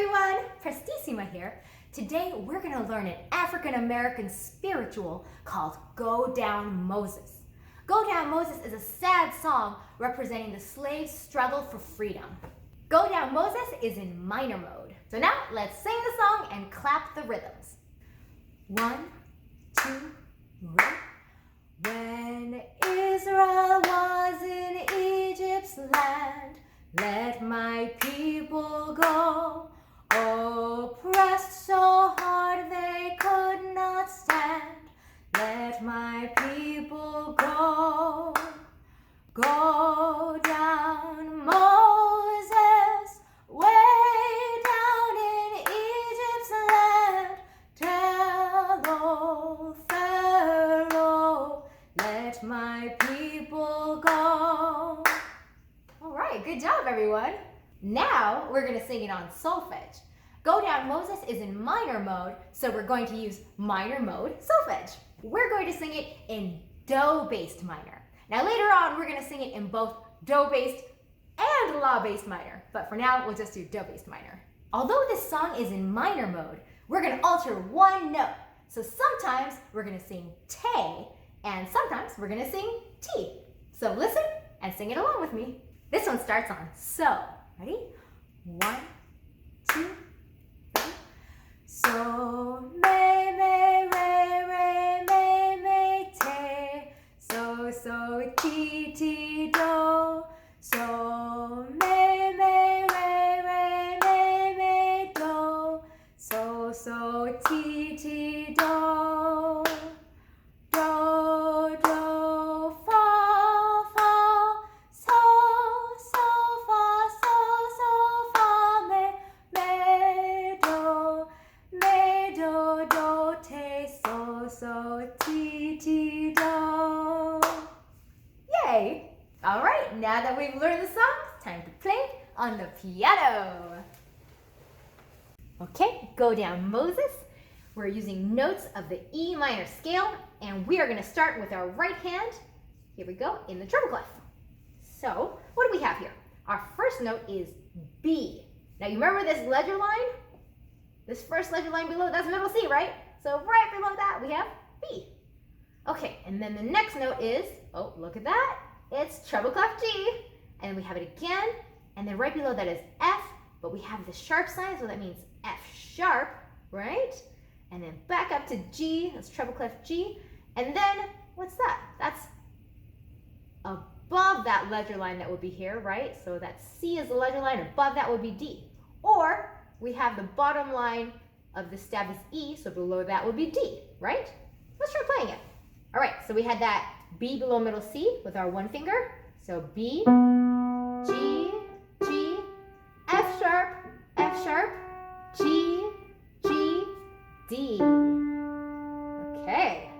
everyone, Prestissima here. Today we're going to learn an African American spiritual called Go Down Moses. Go Down Moses is a sad song representing the slaves' struggle for freedom. Go Down Moses is in minor mode. So now let's sing the song and clap the rhythms. 1, 2, 3. When Israel was in Egypt's land, let my people go, oppressed so hard they could not stand. Let my people go. Go down, Moses, way down in Egypt's land. Tell old Pharaoh, let my people go. All right, good job, everyone. Now we're going to sing it on solfege. Go Down Moses is in minor mode, so we're going to use minor mode solfege. We're going to sing it in do-based minor. Now later on, we're going to sing it in both do-based and la-based minor, but for now, we'll just do do-based minor. Although this song is in minor mode, we're going to alter one note. So sometimes we're going to sing te, and sometimes we're going to sing ti. So listen and sing it along with me. This one starts on so. Ready? 1, 2, 3. So, me, re, te. So, ti, do. So, me, re, do. So, ti, do. Do, fa, so, fa, me, do, te, so, ti, do. Yay! All right, now that we've learned the song, it's time to play on the piano. Okay, Go Down Moses. We're using notes of the E minor scale, and we are going to start with our right hand. Here we go, in the treble clef. So, what do we have here? Our first note is B. Now, you remember this ledger line? This first ledger line below, that's middle C, right? So, right below that, we have B. Okay, and then the next note is, oh, look at that. It's treble clef G. And we have it again, and then right below that is F, but we have the sharp sign, so that means F sharp, right? And then back up to G, that's treble clef G. And then, what's that? That's above that ledger line that would be here, right? So that C is the ledger line, above that would be D. Or we have the bottom line of the stab is E, so below that would be D, right? Let's try playing it. All right, so we had that B below middle C with our one finger. So B, G, G, F sharp, G, G, D. Okay.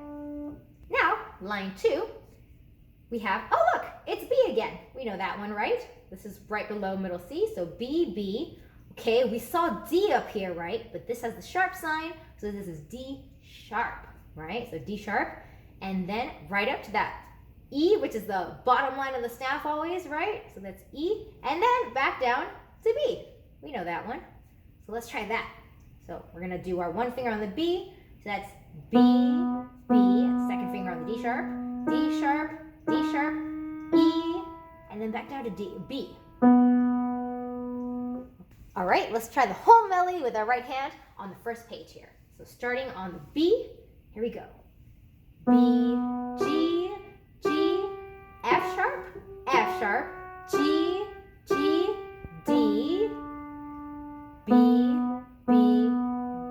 Now, line 2, we have, oh look, it's B again. We know that one, right? This is right below middle C, so B, B. Okay, we saw D up here, right? But this has the sharp sign, so this is D sharp, right? So D sharp. And then right up to that E, which is the bottom line of the staff always, right? So that's E. And then back down to B. We know that one. So let's try that. So we're going to do our one finger on the B. So that's B, B, and second finger on the D sharp, D sharp, D sharp, E, and then back down to D, B. All right, let's try the whole melody with our right hand on the first page here. So starting on the B, here we go. B, G, G, F sharp, G, G, D, B, B,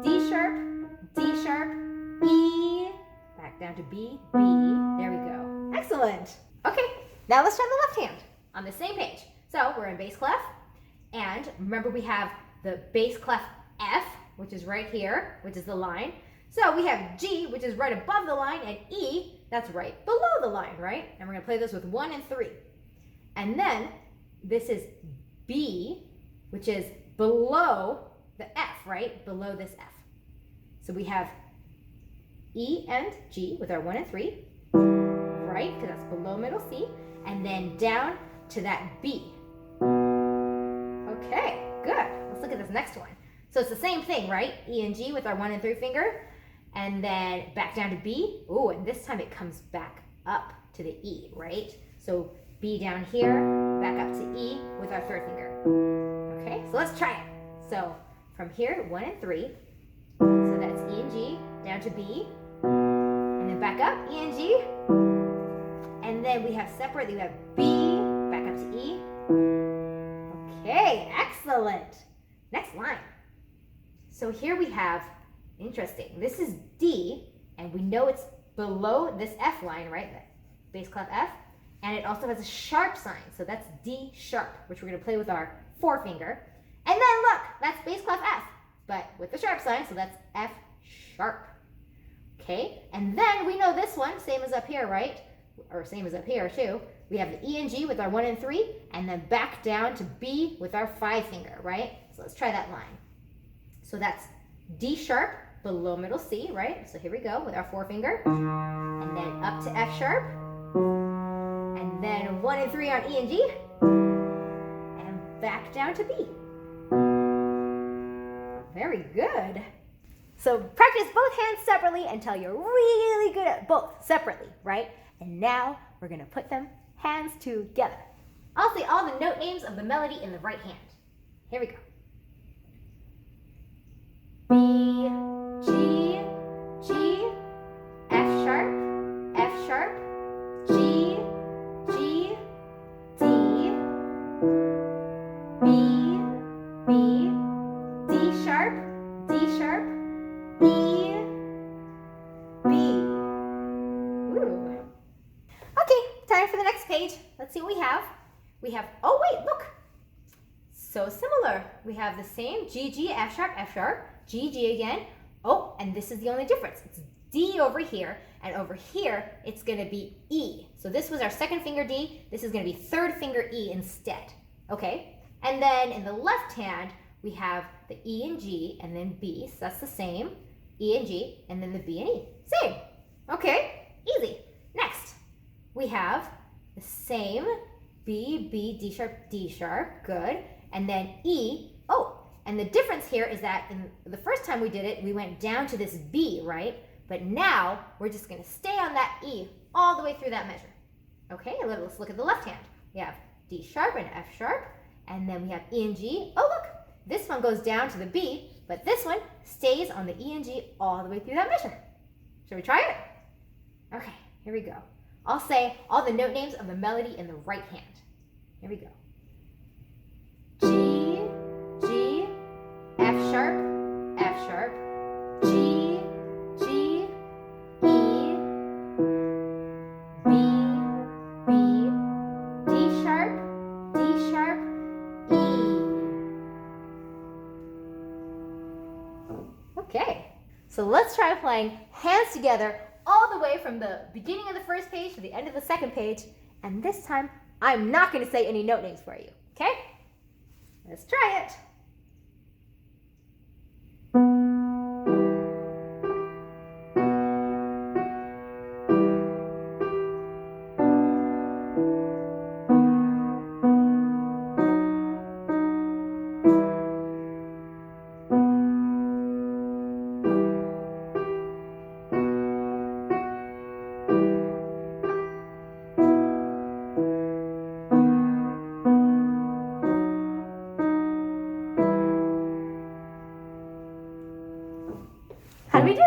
D sharp, E, back down to B, B, there we go. Excellent. Okay, now let's try the left hand on the same page. So we're in bass clef, and remember we have the bass clef F, which is right here, which is the line. So we have G, which is right above the line, and E, that's right below the line, right? And we're going to play this with 1 and 3. And then this is B, which is below the F, right? Below this F. So we have E and G with our 1 and 3, right? Because that's below middle C. And then down to that B. Okay, good. Let's look at this next one. So it's the same thing, right? E and G with our 1 and 3 finger, and then back down to B. Ooh, and this time it comes back up to the E, right? So B down here, back up to E with our 3rd finger. Okay, so let's try it. So from here, 1 and 3. So that's E and G, down to B, and then back up, E and G. And then we have separately, we have B, back up to E. Okay, excellent. Next line. So here we have, interesting, this is D, and we know it's below this F line, right? That bass clef F. And it also has a sharp sign, so that's D sharp, which we're gonna play with our 4 finger. And then look, that's bass clef F, but with the sharp sign, so that's F sharp. Okay, and then we know this one, same as up here, right? Or same as up here too. We have the E and G with our 1 and 3, and then back down to B with our 5 finger, right? So let's try that line. So that's D sharp below middle C, right? So here we go with our 4 finger, and then up to F sharp, and then 1 and 3 on E and G, and back down to B. Very good. So practice both hands separately until you're really good at both separately, right? And now we're gonna put them hands together. I'll say all the note names of the melody in the right hand. Here we go. B, G, G, F sharp, F sharp, G, G, D, B, B, D sharp, D sharp, E, B. Ooh. Okay, time for the next page. Let's see what we have. We have, oh wait, look. So similar. We have the same G, G, F sharp, G, G again. Oh, and this is the only difference. It's D over here, and over here, it's gonna be E. So this was our 2nd finger D. This is gonna be 3rd finger E instead. Okay, and then in the left hand, we have the E and G, and then B, so that's the same. E and G, and then the B and E. Same. Okay, easy. Next, we have the same B, B, D sharp, good. And then E, oh, and the difference here is that in the first time we did it, we went down to this B, right? But now, we're just gonna stay on that E all the way through that measure. Okay, let's look at the left hand. We have D sharp and F sharp, and then we have E and G. Oh look, this one goes down to the B, but this one stays on the E and G all the way through that measure. Shall we try it? Okay, here we go. I'll say all the note names of the melody in the right hand. Here we go. G, G, F sharp, G, G, E, B, B, D sharp, E. Okay, so let's try playing hands together all the way from the beginning of the first page to the end of the second page. And this time, I'm not going to say any note names for you, okay? Let's try it. How do we do?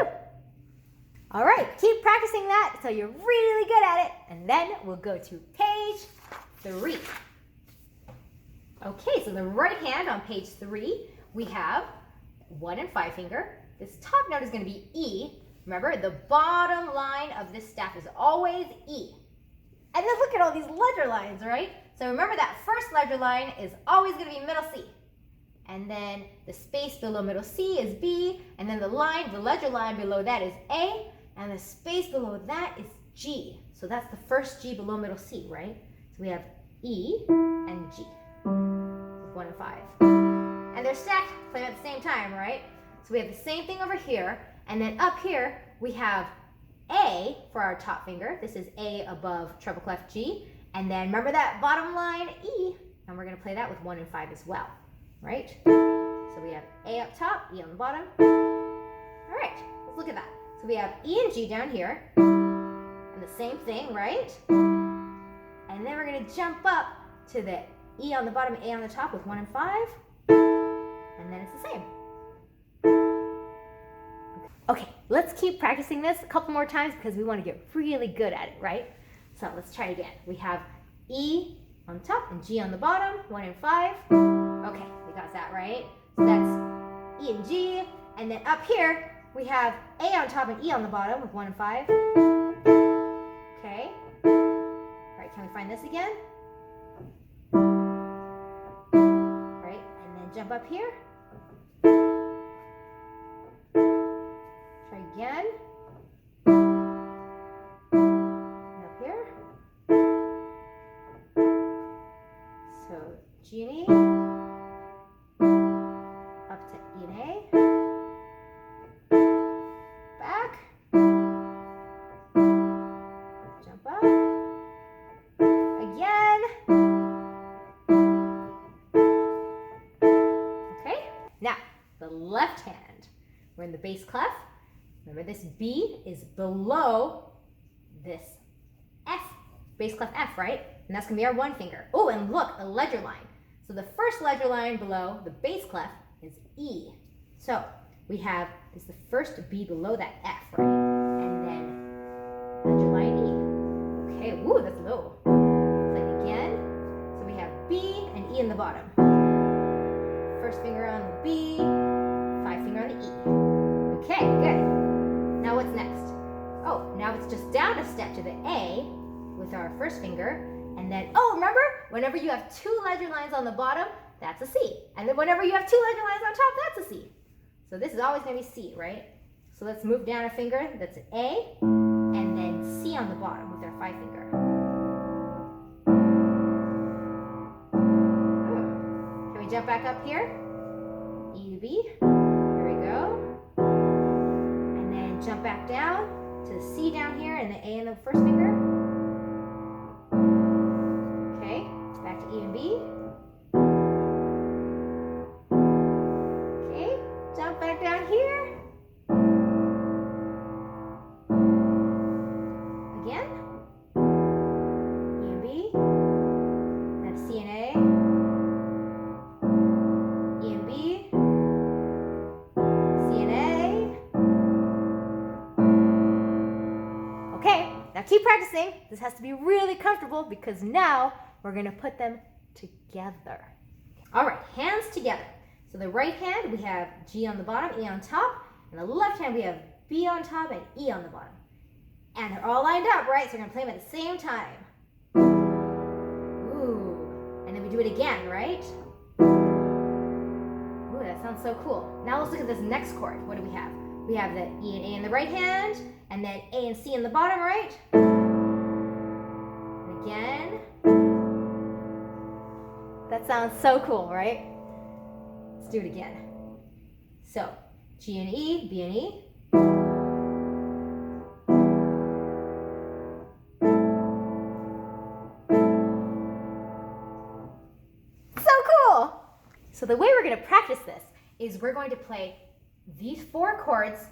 All right, keep practicing that until you're really good at it, and then we'll go to page 3. Okay, so the right hand on page 3, we have 1 and 5 finger. This top note is going to be E. Remember, the bottom line of this staff is always E. And then look at all these ledger lines, right? So remember that first ledger line is always going to be middle C. And then the space below middle C is B, and then the ledger line below that is A, and the space below that is G. So that's the first G below middle C, right? So we have E and G, 1 and 5. And they're stacked, playing at the same time, right? So we have the same thing over here, and then up here we have A for our top finger. This is A above treble clef G, and then remember that bottom line E, and we're gonna play that with 1 and 5 as well. Right? So So we have A up top, E on the bottom. All right, let's look at that. So we have E and G down here, and the same thing, right? And then we're gonna jump up to the E on the bottom, A on the top with 1 and 5, and then it's the same. Okay, let's keep practicing this a couple more times because we want to get really good at it, right? So let's try it again. We have E on top and G on the bottom, 1 and 5. Okay, we got that right. So that's E and G, and then up here we have A on top and E on the bottom with 1 and 5. Okay. All right, can we find this again? Right, and then jump up here. Try again. And up here. So G and E. Up to E and A. Back. Jump up. Again. Okay. Now, the left hand. We're in the bass clef. Remember, this B is below this F, bass clef F, right? And that's gonna be our 1 finger. Oh, and look, a ledger line. So the first ledger line below the bass clef is E. So we have, this is the first B below that F, right? And then ledger line E. Okay, woo, that's low. Play it again. So we have B and E in the bottom. First finger on the B, 5 finger on the E. Okay, good. Now what's next? Oh, now it's just down a step to the A with our first finger. And then, oh, remember? Whenever you have 2 ledger lines on the bottom, that's a C. And then whenever you have 2 ledger lines on top, that's a C. So this is always going to be C, right? So let's move down a finger. That's an A. And then C on the bottom with our 5 finger. Can we jump back up here? E to B. Here we go. Jump back down to the C down here and the A in the first finger. Okay, back to E and B. Okay, jump back down here. Again. E and B. That's C and A. E and B. C and A. Now keep practicing. This has to be really comfortable because now we're going to put them together. All right, hands together. So the right hand, we have G on the bottom, E on top. And the left hand, we have B on top and E on the bottom. And they're all lined up, right? So we're going to play them at the same time. Ooh. And then we do it again, right? Ooh, that sounds so cool. Now let's look at this next chord. What do we have? We have the E and A in the right hand, and then A and C in the bottom, right? And again. That sounds so cool, right? Let's do it again. So, G and E, B and E. So cool! So the way we're going to practice this is we're going to play these 4 chords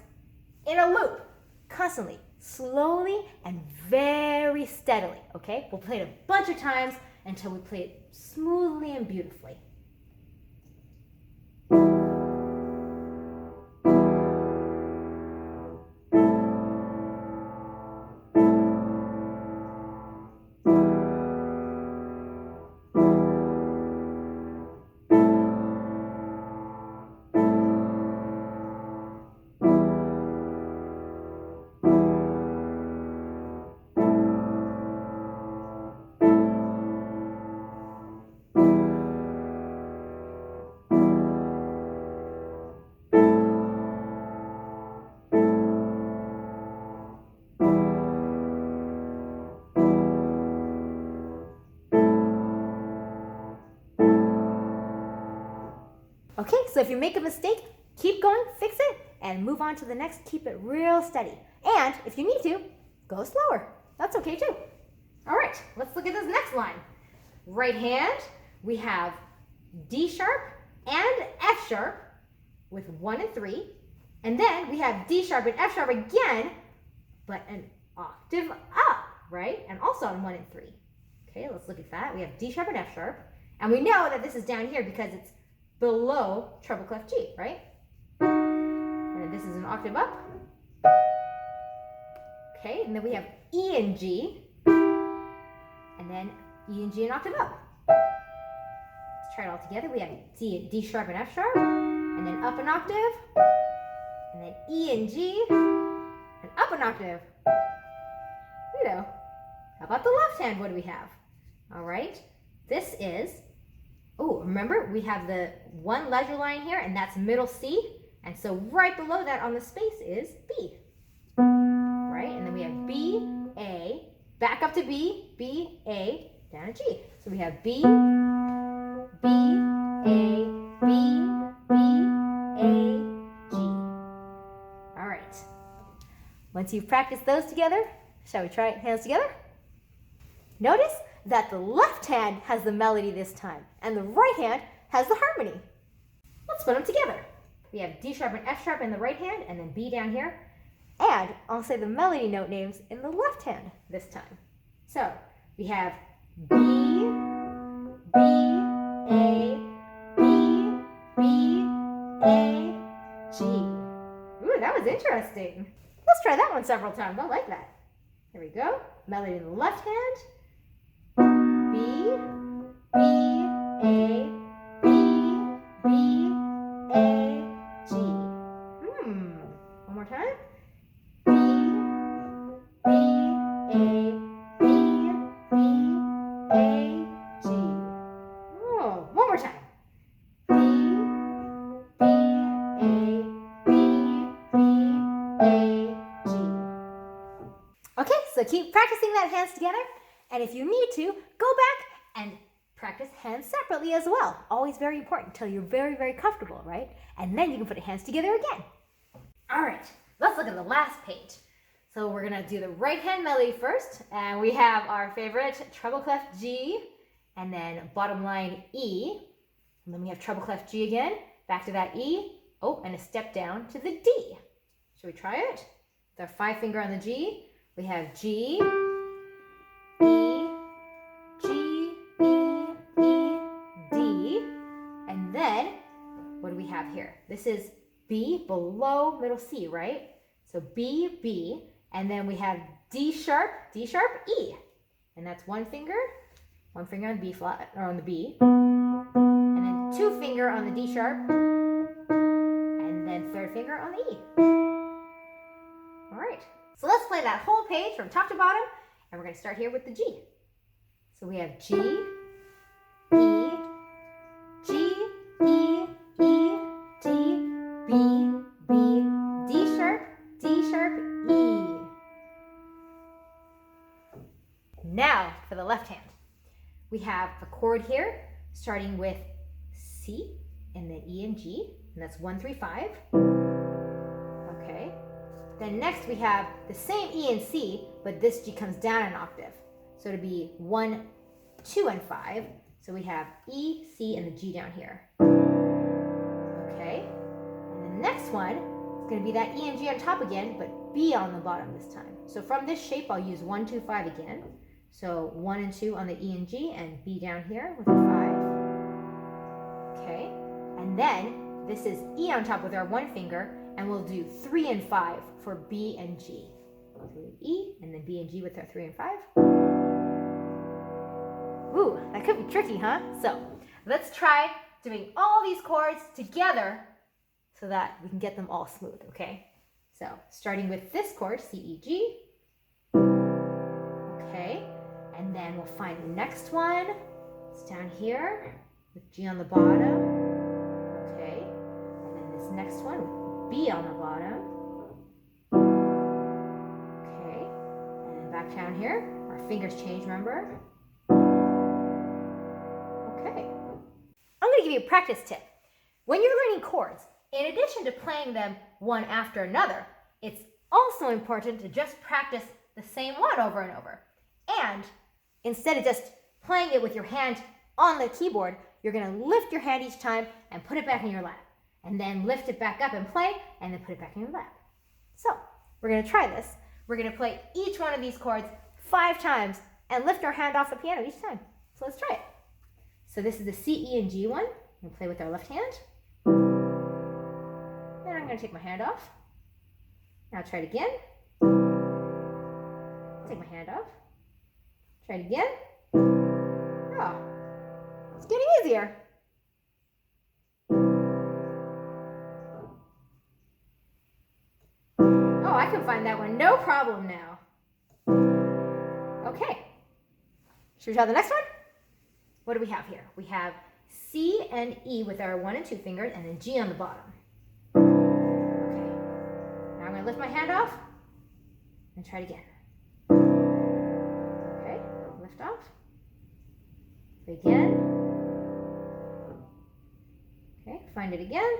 in a loop, constantly, slowly and very steadily, okay? We'll play it a bunch of times until we play it smoothly and beautifully. Okay, so if you make a mistake, keep going, fix it, and move on to the next. Keep it real steady. And if you need to, go slower. That's okay too. All right, let's look at this next line. Right hand, we have D sharp and F sharp with 1 and 3. And then we have D sharp and F sharp again, but an octave up, right? And also on 1 and 3. Okay, let's look at that. We have D sharp and F sharp. And we know that this is down here because it's below treble clef G, right? And then this is an octave up. Okay, and then we have E and G. And then E and G an octave up. Let's try it all together. We have D sharp and F sharp. And then up an octave. And then E and G. And up an octave. You know. How about the left hand? What do we have? All right. This is, oh, remember we have the one leisure line here, and that's middle C. And so right below that on the space is B. Right? And then we have B, A, back up to B, B, A, down to G. So we have B, B, A, B, B, A, G. All right. Once you've practiced those together, shall we try it hands together? Notice that the left hand has the melody this time, and the right hand has the harmony. Let's put them together. We have D sharp and F sharp in the right hand, and then B down here. And I'll say the melody note names in the left hand this time. So we have B, B, A, B, B, A, G. Ooh, that was interesting. Let's try that one several times. I like that. Here we go. Melody in the left hand. B, B, A, B, B, A, G. One more time. B, B, A, B, B, A, G. Oh, one more time. B, B, A, B, B, A, G. Okay, so keep practicing that hands together. And if you need to, go back and practice hands separately as well. Always very important until you're very, very comfortable, right? And then you can put your hands together again. All right, let's look at the last page. So we're gonna do the right hand melody first. And we have our favorite treble clef G, and then bottom line E. And then we have treble clef G again, back to that E. Oh, and a step down to the D. Should we try it? With our 5 finger on the G, we have G, E, G, E, E, D, and then what do we have here? This is B below middle C, right? So B, B, and then we have D sharp, E, and that's one finger on the B flat, or on the B, and then 2 finger on the D sharp, and then 3rd finger on the E. All right, so let's play that whole page from top to bottom. And we're going to start here with the G. So we have G, E, G, E, E, D, B, B, D sharp, E. Now for the left hand. We have a chord here starting with C and then E and G, and that's 1, 3, 5. Okay. Then next we have the same E and C, but this G comes down an octave. So it'd be 1, 2, and 5. So we have E, C, and the G down here. Okay. And the next one is going to be that E and G on top again, but B on the bottom this time. So from this shape, I'll use 1, 2, 5 again. So 1 and 2 on the E and G, and B down here with a 5. Okay. And then this is E on top with our 1 finger, and we'll do 3 and 5 for B and G. So E, and then B and G with our 3 and 5. Ooh, that could be tricky, huh? So let's try doing all these chords together so that we can get them all smooth, okay? So starting with this chord, C, E, G. Okay, and then we'll find the next one. It's down here with G on the bottom. Okay, and then this next one with B on the bottom. Okay, and then back down here. Our fingers change, remember? Okay. I'm going to give you a practice tip. When you're learning chords, in addition to playing them one after another, it's also important to just practice the same one over and over. And instead of just playing it with your hand on the keyboard, you're going to lift your hand each time and put it back in your lap. and then lift it back up and play, and then put it back in your lap. So we're going to try this. We're going to play each one of these chords 5 times and lift our hand off the piano each time. So let's try it. So this is the C, E, and G one. We're going to play with our left hand. Then I'm going to take my hand off. Now try it again. Take my hand off. Try it again. Oh, it's getting easier. Oh, I can find that one, no problem now. Okay. Should we try the next one? What do we have here? We have C and E with our 1 and 2 fingers, and then G on the bottom. Okay. Now I'm going to lift my hand off and try it again. Okay, lift off. Again. Okay, find it again.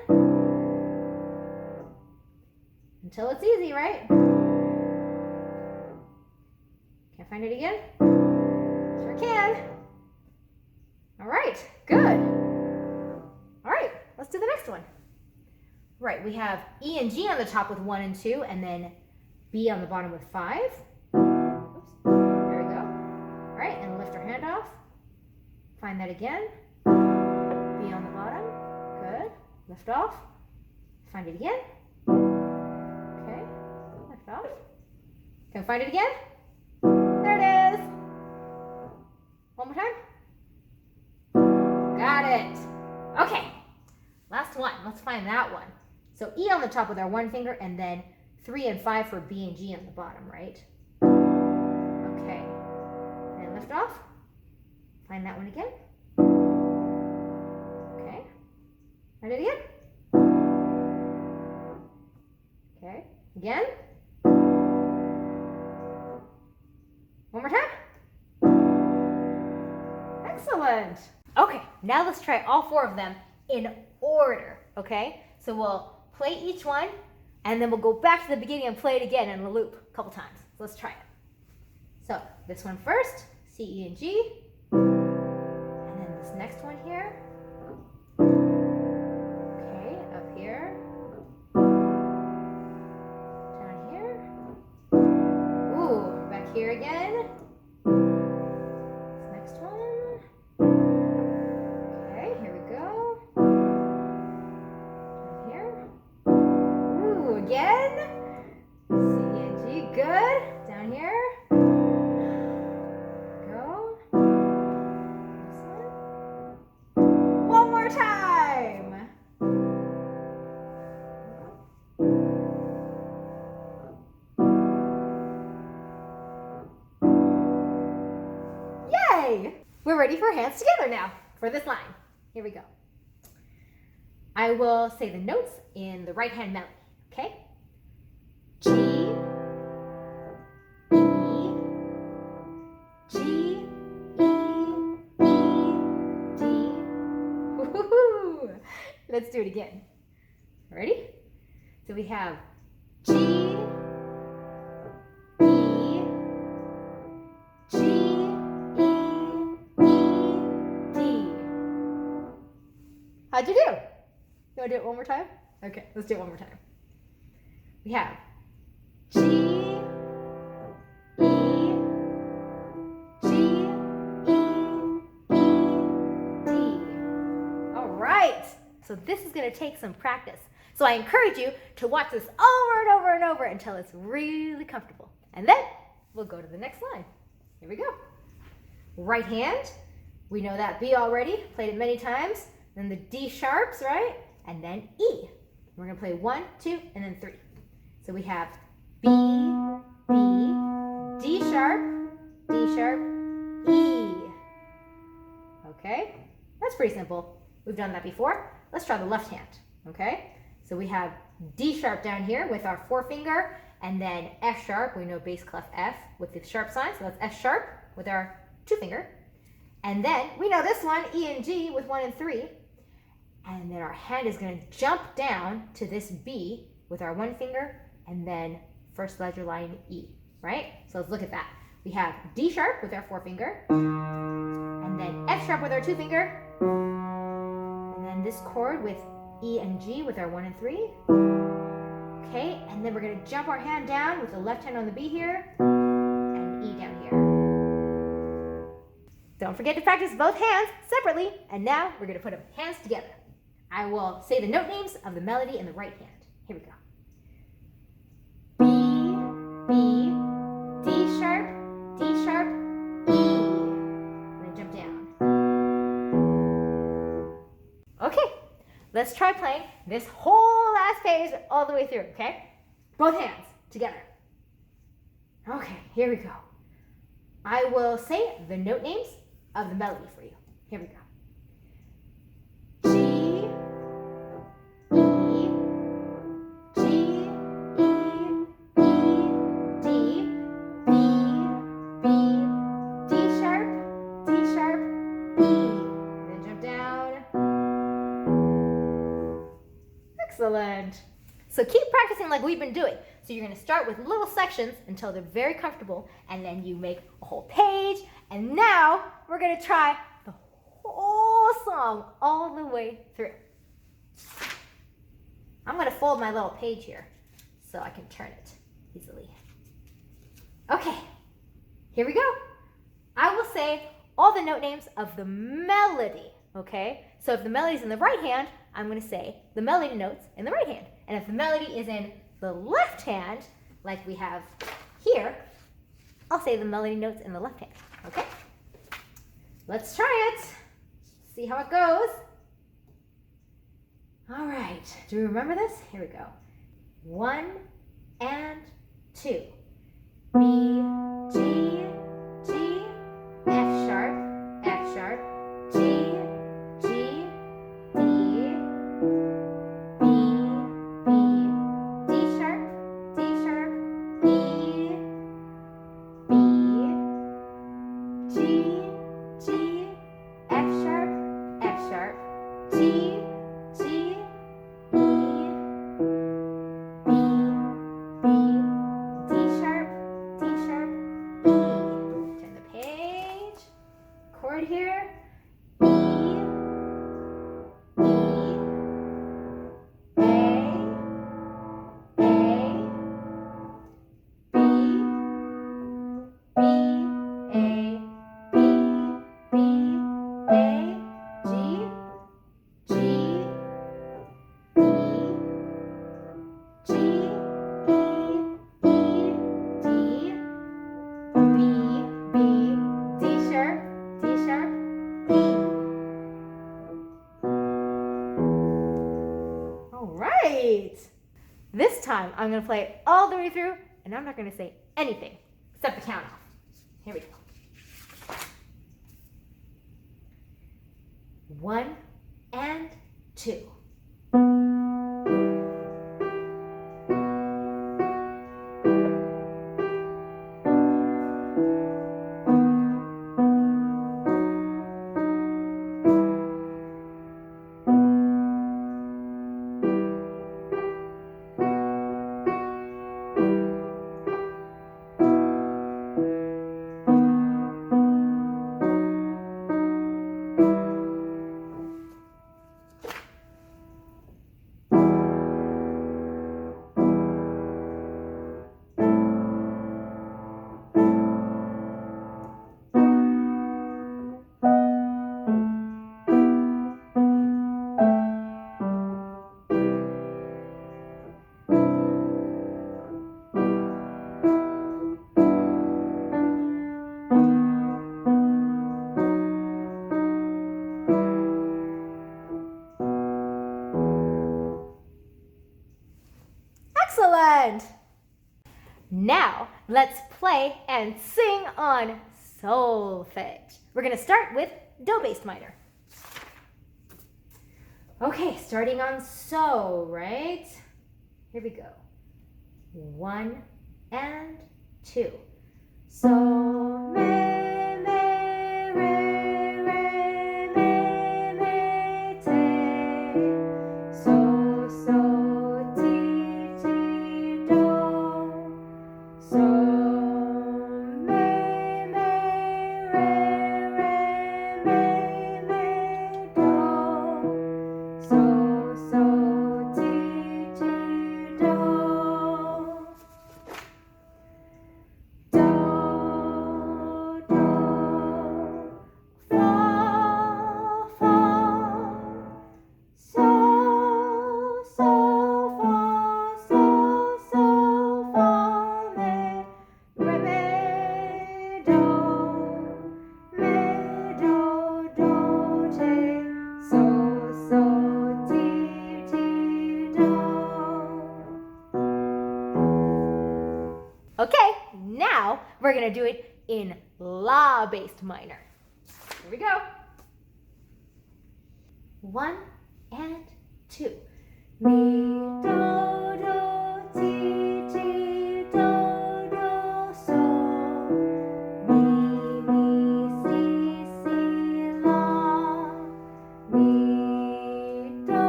Until it's easy, right? Can't find it again? Sure can. All right, good. All right, let's do the next one. Right, we have E and G on the top with 1 and 2, and then B on the bottom with 5. Oops, there we go. All right, and lift our hand off. Find that again. B on the bottom, good. Lift off. Find it again. Okay, lift off. Can I find it again? There it is. One more time. Got it. Okay, last one. Let's find that one. So E on the top with our 1 finger, and then 3 and 5 for B and G on the bottom, right? Okay, and lift off. Find that one again. Okay, find it again. Okay, again. One more time. Excellent. Okay, now let's try all 4 of them in order, okay? So we'll play each one, and then we'll go back to the beginning and play it again in a loop a couple times. So let's try it. So this one first, C, E, and G. And then this next one here. Okay, up here. Down here. Ooh, back here again. This next one. Okay, here we go. Down here. Ooh, again. C and G, good. Down here. Go. This one. One more time. Yay! We're ready for hands together now for this line. Here we go. I will say the notes in the right hand melody, okay? G, E, G, E, E, D. Woohoo! Let's do it again. Ready? So we have G, E, G, E, E, D. How'd you do? You want to do it one more time? Okay, let's do it one more time. We have G, E, G, E, E, D. All right, so this is going to take some practice. So I encourage you to watch this over and over and over until it's really comfortable. And then we'll go to the next line. Here we go. Right hand, we know that B already, played it many times. Then the D sharps, right? And then E. We're going to play 1, 2, and then 3. So we have B, B, D sharp, E. Okay, that's pretty simple. We've done that before. Let's try the left hand, okay? So we have D sharp down here with our 4 finger, and then F sharp, we know bass clef F with the sharp sign, so that's F sharp with our 2 finger. And then we know this one, E and G with 1 and 3. And then our hand is going to jump down to this B with our 1 finger, and then first ledger line E, right? So let's look at that. We have D sharp with our 4 finger, and then F sharp with our 2 finger, and then this chord with E and G with our 1 and 3. Okay, and then we're going to jump our hand down with the left hand on the B here, and E down here. Don't forget to practice both hands separately, and now we're going to put them hands together. I will say the note names of the melody in the right hand. Here we go. B, B, D sharp, E. I'm going to jump down. Okay, let's try playing this whole last page all the way through, okay? Both hands together. Okay, here we go. I will say the note names of the melody for you. Here we go. G, E, G, E, D, B, D sharp, E. Then jump down. Excellent. So keep practicing like we've been doing. So you're going to start with little sections until they're very comfortable, and then you make a whole page, and now we're going to try the whole song all the way through. I'm going to fold my little page here so I can turn it easily. Okay, here we go. I will say all the note names of the melody, okay? So if the melody's in the right hand, I'm going to say the melody notes in the right hand. And if the melody is in the left hand, like we have here, I'll say the melody notes in the left hand, okay? Let's try it. See how it goes. All right, do you remember this? Here we go. 1 and 2. B, G, G, F sharp, G, G, D, B, D sharp, E, B, G, G, F sharp, G, G, E, B, D sharp, E. Turn the page. Chord here. E, This time, I'm going to play it all the way through, and I'm not going to say anything except the count off. Here we go. 1 and 2. Excellent! Now, let's play and sing on solfege. We're going to start with do bass minor. Okay, starting on so, right? Here we go. 1 and 2. So, me, re, te. So, ti, do. So, me, re, do. So, we're gonna do it in La-based minor. Here we go. 1 and 2. Mi, do, do, ti, ti, do, do, sol. Mi, si, si, la. Mi, do,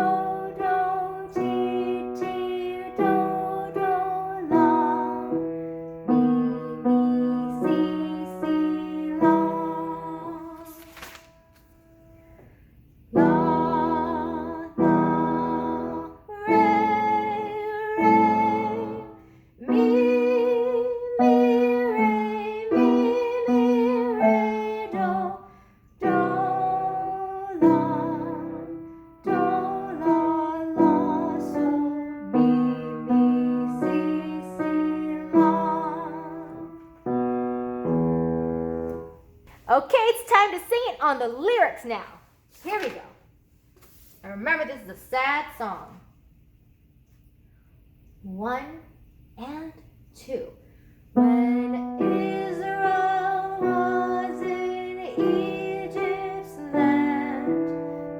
do, ti, ti, do, do, la. Mi, si, si, la. Okay, it's time to sing it on the lyrics now. Here we go. And remember, this is a sad song. 1 and 2. When Israel was in Egypt's land,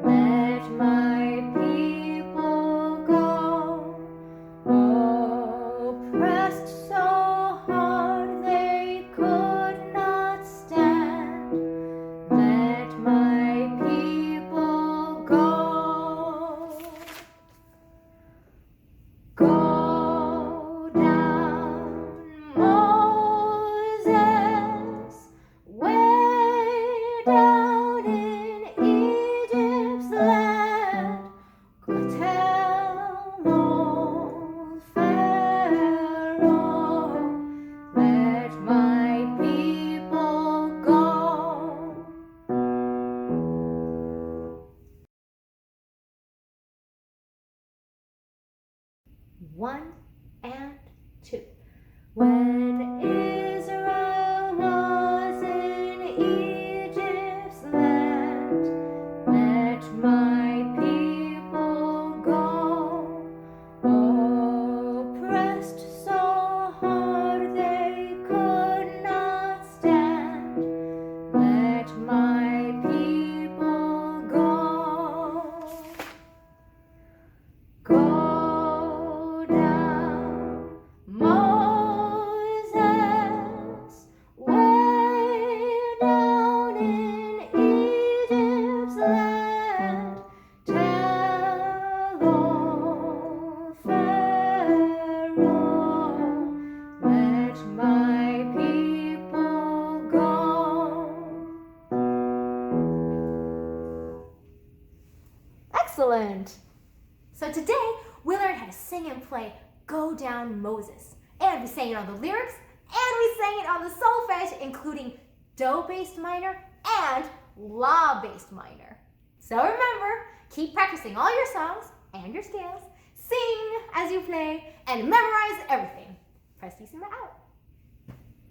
let my people go. Oppressed so hard they could not stand. Let my people go. Go down, Moses, way down in Egypt's land. Tell old Pharaoh, let my people go. One and 2. When Israel was in Egypt's land, let my people go. Oppressed so hard they could not stand, let my people go. Go down, Moses, way down in Egypt's land. Tell old Pharaoh, let my people go. Excellent! So today, we learned how to sing and play Go Down Moses. And we sang it on the lyrics, and we sang it on the solfege, including Do-based minor and La-based minor. So remember, keep practicing all your songs and your scales, sing as you play, and memorize everything. Prestissima out.